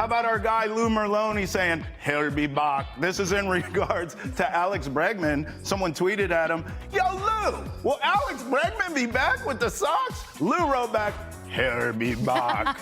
about our guy Lou Merlone saying, he'll be back? This is in regards to Alex Bregman. Someone tweeted at him, yo, Lou, will Alex Bregman be back with the Sox? Lou wrote back, he'll be back.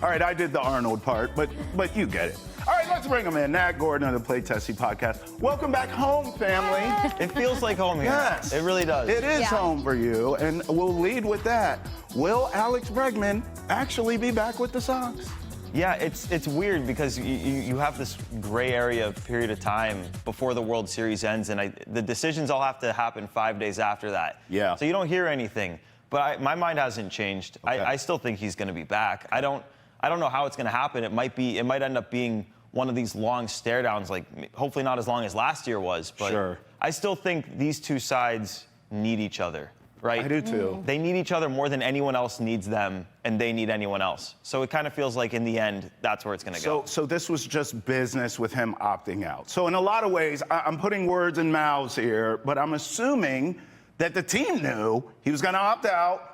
All right, I did the Arnold part, but you get it. All right, let's bring him in. Nat Gordon of the Play Tessie Podcast. Welcome back home, family. It feels like home here. Yes. It really does. It is home for you, and we'll lead with that. Will Alex Bregman actually be back with the Sox? Yeah, it's weird because you have this gray area period of time before the World Series ends, and the decisions all have to happen 5 days after that. Yeah. So you don't hear anything. But my mind hasn't changed. Okay. I still think he's going to be back. I don't know how it's going to happen. It might end up being one of these long stare downs, like hopefully not as long as last year was. But sure. I still think these two sides need each other, right? I do too. They need each other more than anyone else needs them, and they need anyone else. So it kind of feels like in the end, that's where it's going to go. So this was just business with him opting out. So in a lot of ways, I'm putting words in mouths here, but I'm assuming that the team knew he was going to opt out.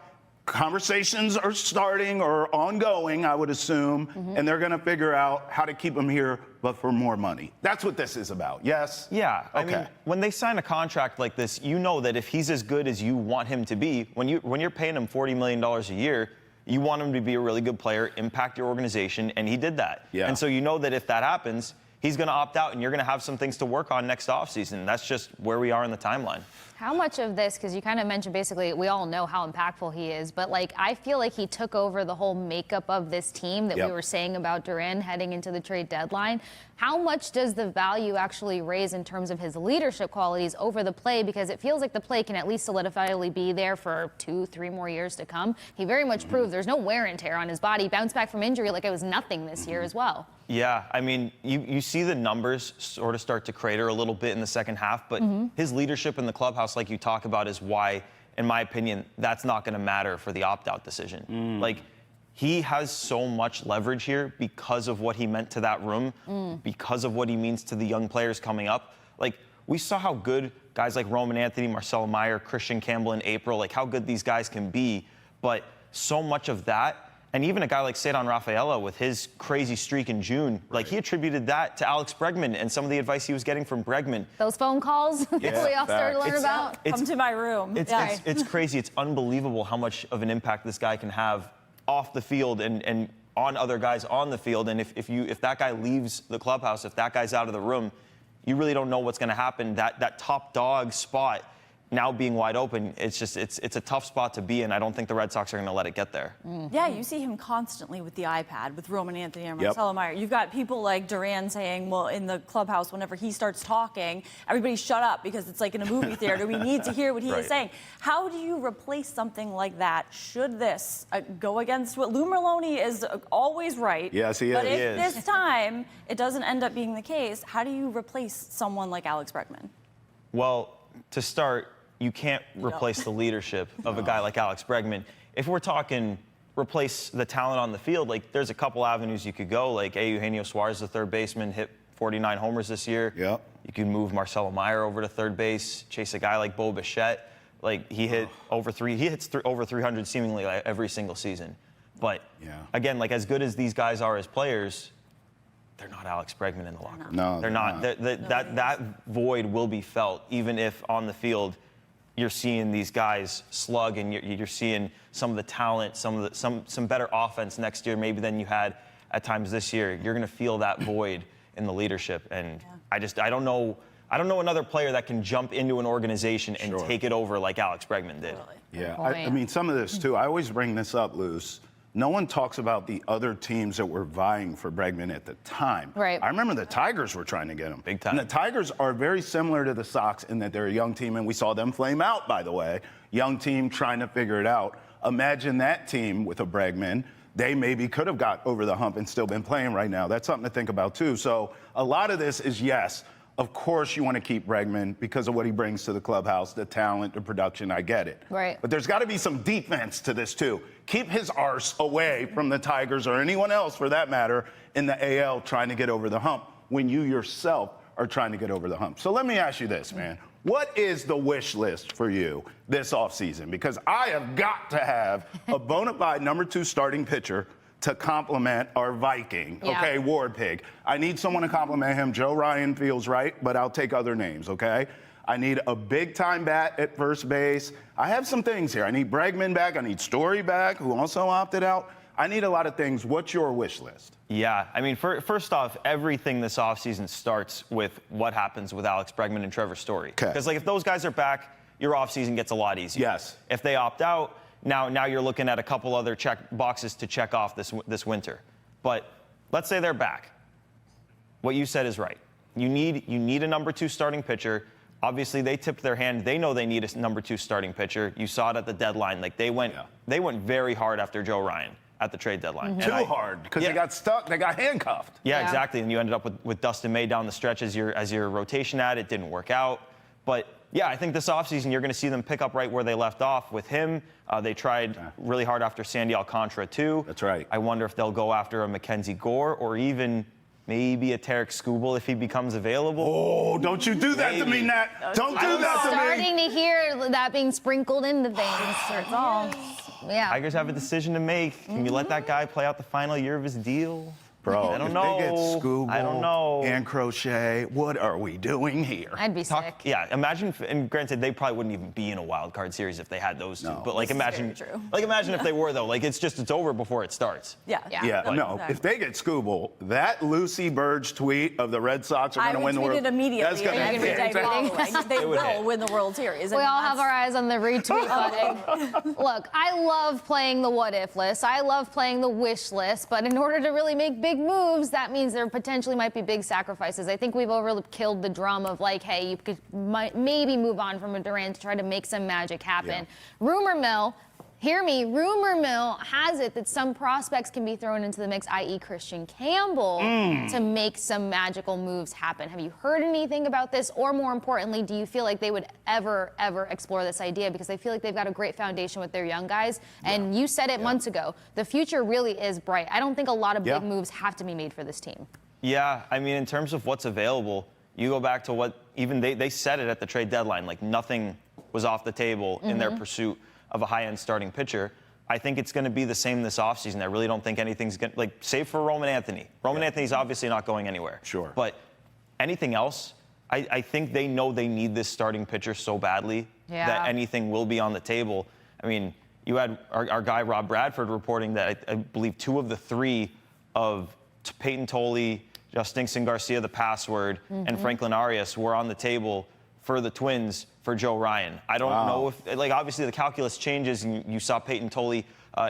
Conversations are starting or ongoing, I would assume, and they're going to figure out how to keep him here, but for more money. That's what this is about, yes? Yeah. Okay. I mean, when they sign a contract like this, you know that if he's as good as you want him to be, when you're paying him $40 million a year, you want him to be a really good player, impact your organization, and he did that. Yeah. And so you know that if that happens, he's going to opt out, and you're going to have some things to work on next offseason. That's just where we are in the timeline. How much of this, because you kind of mentioned basically we all know how impactful he is, but like I feel like he took over the whole makeup of this team that we were saying about Duran heading into the trade deadline. How much does the value actually raise in terms of his leadership qualities over the play? Because it feels like the play can at least solidifiably be there for 2-3 more years to come. He very much proved there's no wear and tear on his body. Bounced back from injury like it was nothing this year as well. Yeah, I mean, you see the numbers sort of start to crater a little bit in the second half, but his leadership in the clubhouse, like you talk about, is why, in my opinion, that's not going to matter for the opt-out decision. Like, he has so much leverage here because of what he meant to that room, because of what he means to the young players coming up. Like, we saw how good guys like Roman Anthony, Marcelo Meyer, Christian Campbell in April, like how good these guys can be, but so much of that. And even a guy like Cedon Rafaela with his crazy streak in June, like he attributed that to Alex Bregman and some of the advice he was getting from Bregman. Those phone calls that we all started to learn about. Come to my room. It's crazy. It's unbelievable how much of an impact this guy can have off the field and on other guys on the field. And if that guy leaves the clubhouse, if that guy's out of the room, you really don't know what's going to happen. That top dog spot now being wide open, it's a tough spot to be in. I don't think the Red Sox are going to let it get there. Yeah, you see him constantly with the iPad, with Roman Anthony and Marcelo Meyer. You've got people like Duran saying, well, in the clubhouse, whenever he starts talking, everybody shut up because it's like in a movie theater. We need to hear what he is saying. How do you replace something like that? Should this go against what Lou Merlone is always right? Yes, he is. But if this time it doesn't end up being the case, how do you replace someone like Alex Bregman? Well, to start, you can't replace the leadership of a guy like Alex Bregman. If we're talking replace the talent on the field, like there's a couple avenues you could go. Like Eugenio Suarez, the third baseman, hit 49 homers this year. Yep. You can move Marcelo Meyer over to third base, chase a guy like Bo Bichette. Like he hits over 300 seemingly like every single season. But again, like as good as these guys are as players, they're not Alex Bregman in the locker room. No, they're not. That void will be felt, even if on the field you're seeing these guys slug and you're seeing some of the talent, some better offense next year maybe than you had at times this year. You're going to feel that void in the leadership, and I don't know another player that can jump into an organization and take it over like Alex Bregman did. Yeah, I mean, some of this too. I always bring this up, Luce. No one talks about the other teams that were vying for Bregman at the time. Right. I remember the Tigers were trying to get him. Big time. And the Tigers are very similar to the Sox in that they're a young team, and we saw them flame out, by the way. Young team trying to figure it out. Imagine that team with a Bregman. They maybe could have got over the hump and still been playing right now. That's something to think about, too. So a lot of this is, yes, of course you want to keep Bregman because of what he brings to the clubhouse, the talent, the production, I get it. Right. But there's got to be some defense to this, too. Keep his arse away from the Tigers or anyone else, for that matter, in the AL trying to get over the hump when you yourself are trying to get over the hump. So let me ask you this, man. What is the wish list for you this offseason? Because I have got to have a bona fide number 2 starting pitcher to compliment our Viking, Yeah. okay, War Pig. I need someone to compliment him. Joe Ryan feels right, but I'll take other names, okay? I need a big-time bat at first base. I have some things here. I need Bregman back. I need Story back, who also opted out. I need a lot of things. What's your wish list? Yeah, I mean, first off, everything this offseason starts with what happens with Alex Bregman and Trevor Story. Because, like, if those guys are back, your offseason gets a lot easier. Yes. If they opt out, now you're looking at a couple other check boxes to check off this winter. But let's say they're back. What you said is right. You need a number 2 starting pitcher. Obviously, they tipped their hand. They know they need a number 2 starting pitcher. You saw it at the deadline. Like, they went very hard after Joe Ryan at the trade deadline. Too hard, because they got stuck. They got handcuffed. Yeah, exactly. And you ended up with Dustin May down the stretch as your rotation ad. It didn't work out. But, yeah, I think this offseason you're going to see them pick up right where they left off with him. They tried really hard after Sandy Alcantara, too. That's right. I wonder if they'll go after a Mackenzie Gore or even maybe a Tarik Skubal if he becomes available. Oh, don't you do that to me, Nat. Don't do that to me. Starting to hear that being sprinkled into things. It's all, yeah. Tigers have a decision to make. Can you let that guy play out the final year of his deal? Bro, I don't if know. they get Skubal I don't know. and Crochet, what are we doing here? I'd be sick. Yeah, imagine, and granted, they probably wouldn't even be in a wild card series if they had those two. No. But like, imagine if they were though. Like, it's over before it starts. Yeah, no. Exactly. If they get Skubal, that Lucy Burdge tweet of the Red Sox are going to win the World. I would tweet it immediately. That's going every day following. They will win the World Series. We all have our eyes on the retweet button. Look, I love playing the what if list. I love playing the wish list. But in order to really make big moves, that means there potentially might be big sacrifices. I think we've overkilled the drum of like, hey, you could maybe move on from a Durant to try to make some magic happen. Rumor mill. Hear me, rumor mill has it that some prospects can be thrown into the mix, i.e. Christian Campbell, to make some magical moves happen. Have you heard anything about this? Or more importantly, do you feel like they would ever explore this idea? Because I feel like they've got a great foundation with their young guys. And you said it months ago, the future really is bright. I don't think a lot of big moves have to be made for this team. Yeah, I mean, in terms of what's available, you go back to what even they said it at the trade deadline, like nothing was off the table in their pursuit of a high-end starting pitcher. I think it's going to be the same this offseason. I really don't think anything's going to, like, save for Roman Anthony. Roman Anthony's obviously not going anywhere. Sure. But anything else, I think they know they need this starting pitcher so badly that anything will be on the table. I mean, you had our guy Rob Bradford reporting that I believe 2 of the 3 of Peyton Tolley, Justinson Garcia, the password, and Franklin Arias were on the table for the Twins for Joe Ryan. I don't know if, like, obviously the calculus changes, and you saw Peyton Tolley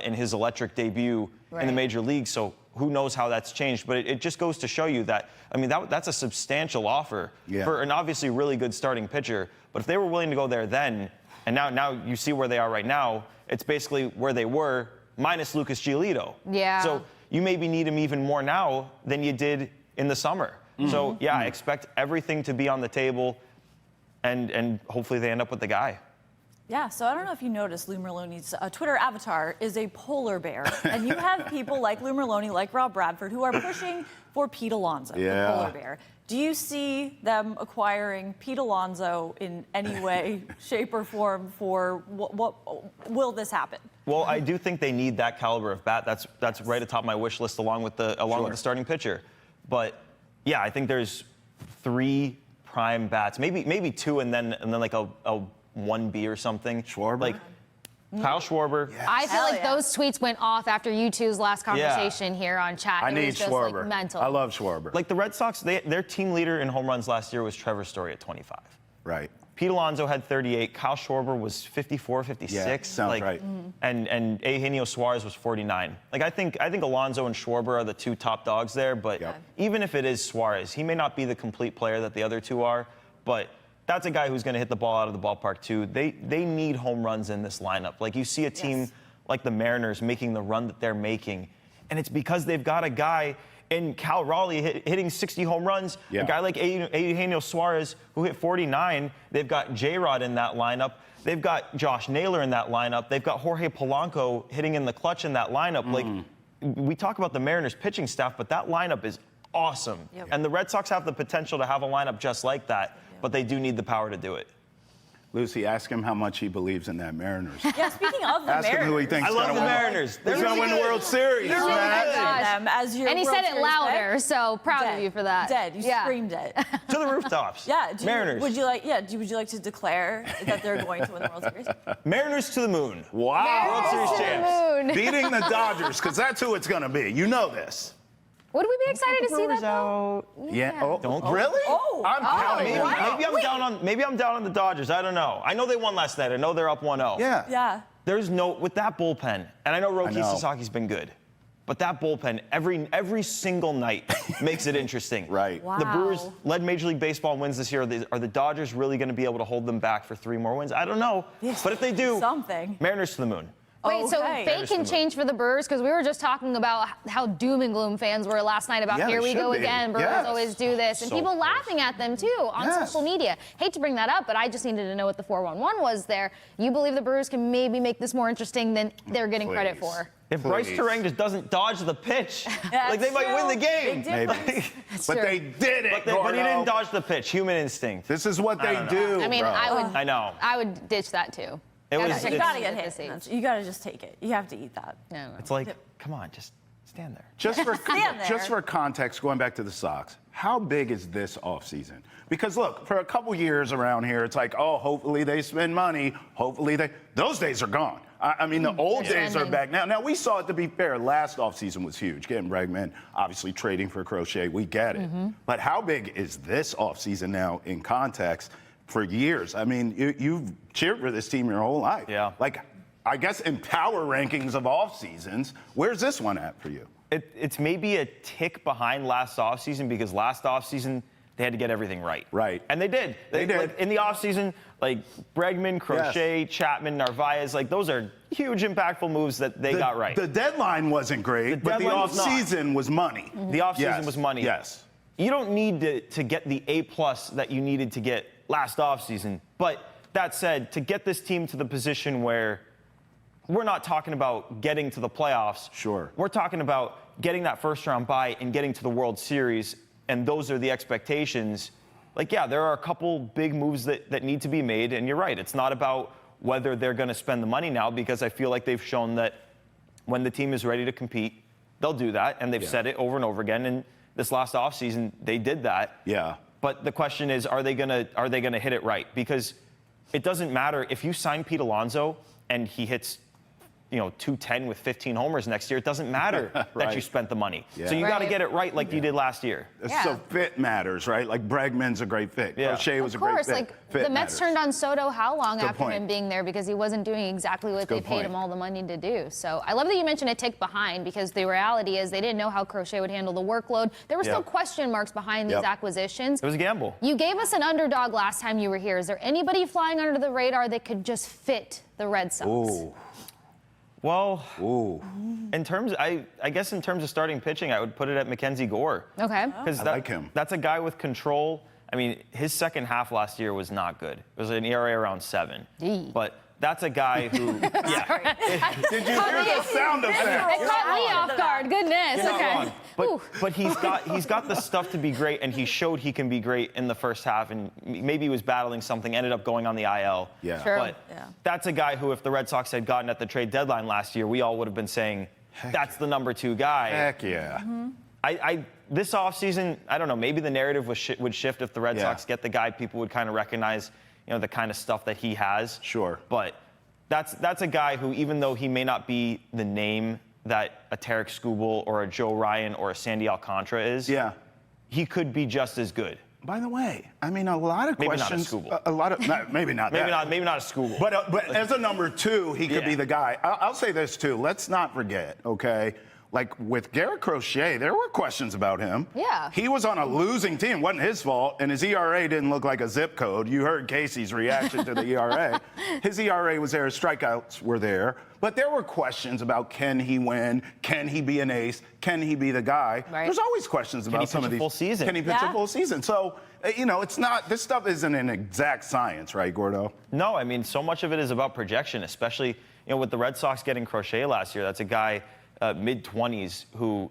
in his electric debut in the major leagues, so who knows how that's changed. But it just goes to show you that, I mean, that's a substantial offer for an obviously really good starting pitcher. But if they were willing to go there then, and now you see where they are right now, it's basically where they were minus Lucas Giolito. Yeah. So you maybe need him even more now than you did in the summer. So, I expect everything to be on the table. And hopefully they end up with the guy. Yeah, so I don't know if you noticed, Lou Merloni's Twitter avatar is a polar bear. And you have people like Lou Merloni, like Rob Bradford, who are pushing for Pete Alonso, the polar bear. Do you see them acquiring Pete Alonso in any way, shape, or form for what will this happen? Well, I do think they need that caliber of bat. That's right atop my wish list along with the starting pitcher. But yeah, I think there's 3 prime bats, maybe 2, and then like a 1B or something. Schwarber? Like Kyle Schwarber. Yes. I feel like those tweets went off after you two's last conversation here on chat. I It need was just, Schwarber. like, mental. I love Schwarber. Like the Red Sox, their team leader in home runs last year was Trevor Story at 25. Right. Pete Alonso had 38. Kyle Schwarber was 54, 56. Yeah, sounds right. And Eugenio Suarez was 49. Like I think Alonso and Schwarber are the 2 top dogs there. But even if it is Suarez, he may not be the complete player that the other 2 are. But that's a guy who's going to hit the ball out of the ballpark too. They need home runs in this lineup. Like you see a team like the Mariners making the run that they're making, and it's because they've got a guy in Cal Raleigh hitting 60 home runs. A guy like Eugenio Suarez who hit 49. They've got J-Rod in that lineup. They've got Josh Naylor in that lineup. They've got Jorge Polanco hitting in the clutch in that lineup. Like we talk about the Mariners pitching staff, but that lineup is awesome. And the Red Sox have the potential to have a lineup just like that, but they do need the power to do it. Lucy, ask him how much he believes in that Mariners. Yeah, speaking of the Ask him who he Mariners. thinks I is love going to the win. Mariners. He's going to win the World Series, Oh my Matt. gosh. Them as your And he World said it Series louder, pick. so proud Dead. of you for that. Dead. You screamed it. To the rooftops. Yeah. Mariners. Would you like to declare that they're going to win the World Series? Mariners to the moon. Wow. World Series To the champs. moon. Beating the Dodgers, because that's who it's going to be. You know this. Would we be excited to see that, though? Yeah. Oh, Don't- really? Oh. I'm counting Maybe, them out. maybe I'm down on the Dodgers. I don't know. I know they won last night. I know they're up 1-0. Yeah. Yeah. There's no with that bullpen, and I know Roki know. Sasaki's been good, but that bullpen every single night makes it interesting. Right. Wow. The Brewers led Major League Baseball in wins this year. Are the Dodgers really going to be able to hold them back for 3 more wins? I don't know. Yes. But if they do, Something. Mariners to the moon. Wait, so Okay. fate can change for the Brewers? Because we were just talking about how doom and gloom fans were last night about Yeah, here they we go should be. again. Brewers Yes. always do this. And So people close. laughing at them, too, on Yes. social media. Hate to bring that up, but I just needed to know what the 4-1-1 was there. You believe the Brewers can maybe make this more interesting than they're getting credit Please. for? If Bryce Please. Terang just doesn't dodge the pitch, Yeah, like they that's might win the true. game. Big difference. That's But true. they did it, But he Gordo. didn't dodge the pitch. Human instinct. This is what they don't know. do, I mean, bro. I know. would ditch that, too. It was- You it's- gotta get This hit. age. You gotta just take it. You have to eat that. No. It's like, come on, just stand there. Just for Stand there. just for context, going back to the Sox, how big is this offseason? Because look, for a couple years around here, it's like, oh, hopefully they spend money. Those days are gone. I mean, the old They're days are spending. back now. Now, we saw it, to be fair, last offseason was huge. Getting Bregman, obviously trading for Crochet, we get it. But how big is this offseason now in context for years? I mean, you've cheered for this team your whole life. Yeah. Like, I guess in power rankings of off seasons, where's this one at for you? It's maybe a tick behind last offseason because last offseason they had to get everything right. Right. And they did. They did. Like, in the offseason, like Bregman, Crochet, Chapman, Narvaez, like those are huge impactful moves that they got right. The deadline wasn't great, but the deadline was not. offseason was money. The offseason Yes, was money. Yes. You don't need to get the A+ that you needed to get last offseason. But that said, to get this team to the position where we're not talking about getting to the playoffs. Sure. We're talking about getting that first round bye and getting to the World Series, and those are the expectations. Like, yeah, there are a couple big moves that need to be made, and you're right. It's not about whether they're going to spend the money now, because I feel like they've shown that when the team is ready to compete, they'll do that, and they've said it over and over again. And this last offseason, they did that. Yeah. But the question is, are they gonna hit it right? Because it doesn't matter if you sign Pete Alonso and he hits, 210 with 15 homers next year. It doesn't matter that Right. you spent the money. Yeah. So you got to Right. get it right, like you did last year. Yeah. So fit matters, right? Like Bregman's a great fit. Yeah. Crochet was Of a great course, fit. like Fit the Mets matters. turned on Soto how long Good after point. him being there because he wasn't doing exactly what they good paid point. him all the money to do. So I love that you mentioned a tick behind because the reality is they didn't know how Crochet would handle the workload. There were still Yep. question marks behind these Yep. acquisitions. It was a gamble. You gave us an underdog last time you were here. Is there anybody flying under the radar that could just fit the Red Sox? Ooh. Well, Ooh. I guess in terms of starting pitching, I would put it at Mackenzie Gore. Okay. Because I like him. That's a guy with control. I mean, his second half last year was not good. It was an ERA around 7. Gee. But that's a guy who, yeah. Did you hear the sound It effect? caught me off guard. Goodness. You're not Okay. wrong. But he's got the stuff to be great, and he showed he can be great in the first half. And maybe he was battling something, ended up going on the IL. Yeah. True. But Yeah. that's a guy who, if the Red Sox had gotten at the trade deadline last year, we all would have been saying that's the number 2 guy. Heck yeah. This offseason, I don't know, maybe the narrative would shift if the Red Yeah. Sox get the guy. People would kind of recognize, the kind of stuff that he has. Sure. But that's a guy who, even though he may not be the name that a Tarik Skubal or a Joe Ryan or a Sandy Alcantara is, Yeah. he could be just as good. By the way, I mean, a lot of Maybe not a questions. Skubal. A lot of, maybe not Maybe that. not a Skubal. But as a number 2, he could Yeah. be the guy. I'll say this too. Let's not forget, okay? Like with Garrett Crochet, there were questions about him. Yeah. He was on a losing team. It wasn't his fault, and his ERA didn't look like a zip code. You heard Kasey's reaction to the ERA. His ERA was there. His strikeouts were there. But there were questions about, can he win? Can he be an ace? Can he be the guy? Right. There's always questions about he some pitch of a these. full season? Can he pitch Yeah. a full season? So, it's not, this stuff isn't an exact science, right, Gordo? No, I mean, so much of it is about projection, especially, with the Red Sox getting Crochet last year. That's a guy mid-20s who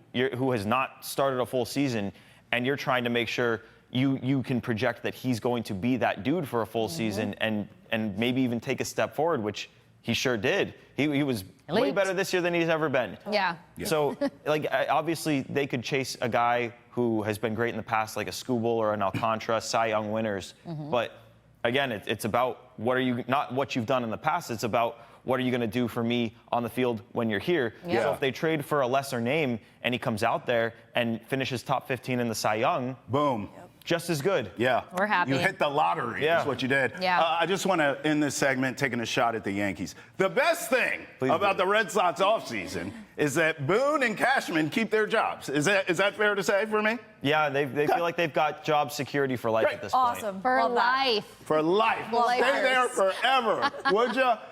has not started a full season, and you're trying to make sure, you can project that he's going to be that dude for a full season and maybe even take a step forward, which he sure did. He was way better this year than he's ever been. Yeah. So, like, obviously they could chase a guy who has been great in the past, like a Skubal or an Alcantara, Cy Young winners. But again, it's about not what you've done in the past. It's about what are you going to do for me on the field when you're here? Yeah. So if they trade for a lesser name and he comes out there and finishes top 15 in the Cy Young, boom. just as good. Yeah. We're happy. You hit the lottery. Yeah. Is what you did. Yeah. I just want to end this segment taking a shot at the Yankees. The best thing about the Red Sox offseason is that Boone and Cashman keep their jobs. Is that fair to say for me? Yeah, they feel like they've got job security for life Great. at this point. Awesome. For Love that. life. For life. Lifers. Stay there forever, would you?